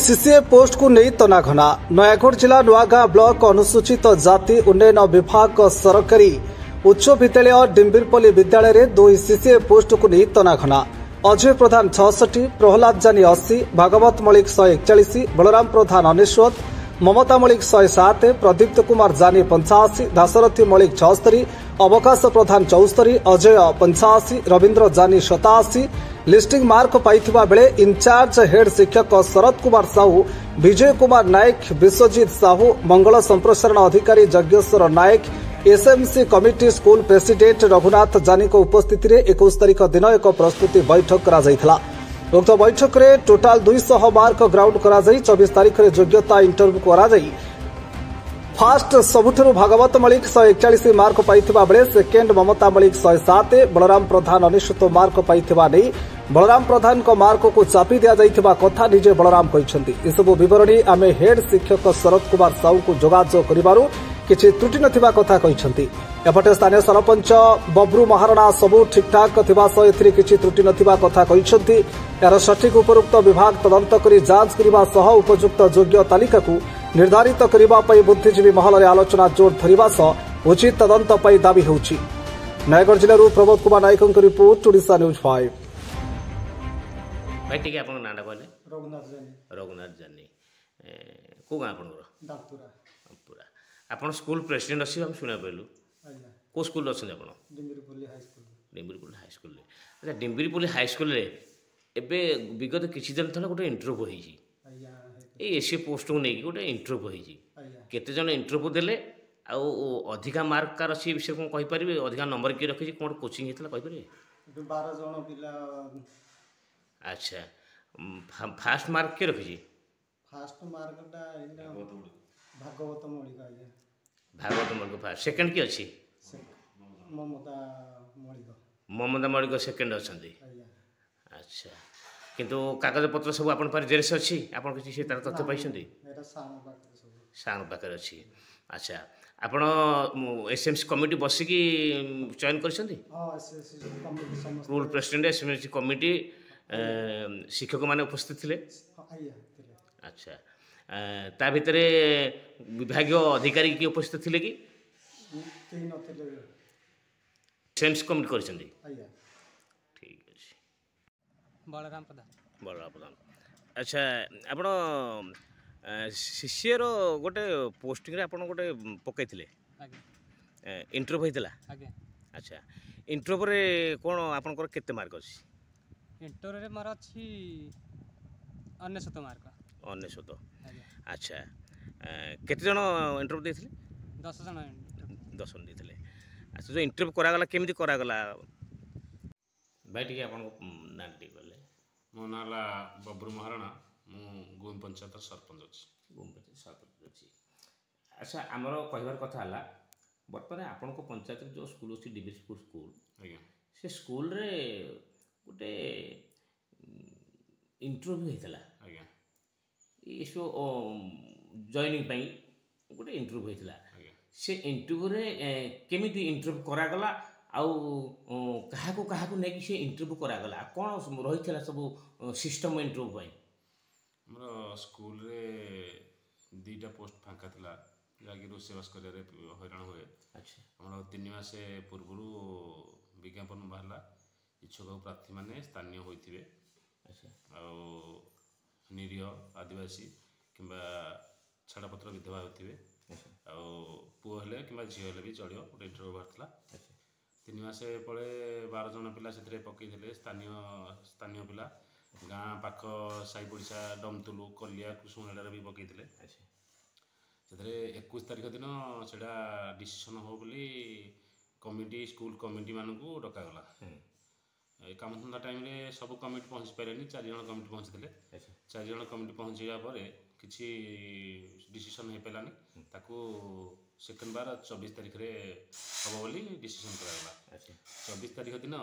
CCA post को नहीं तनाघना नयागढ़ जिला नुआगां ब्लॉक अनुसूचित जाति उन्नयन विभाग सरकारी उच्च विद्यालय डिम्बिरपल्ली विद्यालय में 2 सीसीए पोस्ट को नहीं तनाघना। अजय प्रधान 66, प्रहलाद जानी 80, भागवत मलिक 141, बलराम प्रधान 99, ममता मलिक 107, प्रदीप्त कुमार जानी 85, दाशरथी मलिक 76, अवकाश प्रधान 74, अजय 85, रवीन्द्र जानी 87 लिस्टिंग मार्क पाइथिबा बेले इंचार्ज हेड शिक्षक शरद कुमार साहू, विजय कुमार नायक, विश्वजीत साहू, मंगल संप्रसारण अधिकारी Yajneswar Nayak, SMC committee school president Raghunath Jani उपस्थित 21 तारिख दिन एक प्रस्तुति बैठक करा जायथिला। उक्त बैठक में टोटाल 200 मार्क ग्राउंड करा जाई 24 तारिख में योग्यता इंटरव्यू करा जाई। फास्ट सबुठरू भागवत मलिक 141 मार्क पाइथिबा बेले सेकेंड ममता मलिक 107, बलराम प्रधान 99 मार्क पाइथिबा नहीं बलराम प्रधान को मार्क को चापी दिया जाइथिबा कथा निजे बलराम कहिसंती। इसबु विवरणी आमे हेड शिक्षक शरद कुमार साहू को जोगाजोग करिबारु किछि त्रुटि नथिबा कथा कहिसंती। एपटे स्थानीय सरपंच बब्रू महाराणा सबु ठीकठाक थिबा सह एथिरे किछि त्रुटि नथिबा कथा कहिसंती। यार सठिक उपरोक्त विभाग तदंत करी जांच करिबा सह उपयुक्त योग्य तालिका को निर्धारित करिबा पई बुद्धिजीवी महल रे आलोचना जोर धरिबा सह उचित तदंत पई दाबी होउछि। नयागढ़ जिल्लारू प्रमोद कुमार नायकଙ୍କ रिपोर्ट ओडिशा न्यूज 5। भाई ठीक है आपन नाडा कहले रघुनाथ जानी को गाँ आपन दापुरा पूरा आपन स्कूल प्रेसिडेंट अछि हम सुना पइलु आज्ञा को स्कूल अछि आपन डिम्बिरपल्ली हाई स्कूल अच्छा डिम्बिरपल्ली हाई स्कूल रे एबे विगत किछि दिन थला गोटे इंटरव्यू होईछि आज्ञा ए एसी पोस्ट को नहीं गोटे इंटरव्यू होईछि आज्ञा केते जन इंटरव्यू देले आ अधिका मार्क कार अछि विषय को कहि परिबे अधिका नंबर के रखि कोन कोचिंग हेतला कहि परिबे 12 जन पिला। अच्छा फास्ट मार्क के रखि फास्ट मार्कटा भागवत मलिक आज्ञा भागवत मलिक फास्ट सेकंड की अछि ममता मलिक सेकंड अछंती। आज्ञा अच्छा किंतु कागज पत्र सब आपन पर जेरस अछि आपन किछि से तार तथ्य पाइछंती एटा साम पाकर सब साम पाकर अछि। अच्छा आपण एसएमसी कमिटी बसी की चयन करछंती हां एसएमसी कमिटी समस्त स्कूल प्रेसिडेंट एसएमसी कमिटी शिक्षक माने उपस्थित थिले आज्ञा थिले। अच्छा ता भितरे विभागीय अधिकारी की उपस्थित थिले कि केही नथिले एसएमसी कमिटी करछंती आज्ञा ठीक अछि। बलराम प्रधान अच्छा आपण सीसीए रो गोटे पोस्टिंग रे आपण गोटे पकई थिले आज्ञा इंटरव्यू होइतला आज्ञा। अच्छा इंटरव्यू रे कोन आपनकर केते मार्क अछि इंटरव्यू रे मार अछि 99 मार्क 99। आज्ञा अच्छा केते जन इंटरव्यू देथिले 10 जन 10 जन देथिले। अच्छा जो इंटरव्यू करा गला केमिति करा गला भाई ठीक आपन नाटी गले मो नाला बब्रू महाराणा मु गोम पंचायत सरपंच अछि। अच्छा आमर कहबार कथा हला बर्तमान आपन को पंचायत जो स्कूल अछि डिबिसपुर स्कूल आज्ञा से स्कूल रे गोटे इंटरव्यू हेतला आज्ञा इसो जॉइनिंग पई गोटे इंटरव्यू हेतला से इंटरव्यू रे केमिति इंटरव्यू करा गला आउ काहाको नेकी से इंटरव्यू करा गला कोन रहितला सब सिस्टम इंटरव्यू पई हमर स्कूल रे 2टा पोस्ट फांका थिला जाकी रोसेवास करे रे हैरान होए। अच्छा हमर 3 मास पूर्वरु विज्ञापन बाहला इच्छुक प्रार्थी माने स्थानीय होइथिबे। अच्छा आ निरीह आदिवासी किंबा छाड़पत्र विधवा होइथिबे आ पुओ हेले किंबा झियो हेले भी चलियो गोटे इंटरव्यू बाहरला। 3 मास पळे 12 जन पिला सेतरे पकई थिले स्थानीय पिला गाँ पाख साई पड़िशा डमतुलु कलिया कुसुमडार भी पकई थिले। से 21 तारिख दिन से डिसीजन हो बोली कमिटी स्कूल कमिटी मानू डकागला। कामधंदा टाइम रे सब कमिटी पहुँच पारे 4 जन कमिटी पहुँचते 4 जन कमिटी पहुँचा पर किसी डिसीजन हो पारानी ताकू सेकेंड बार 24 तारिख रे हम बोली डिसीजन करागला। 24 तारिख दिन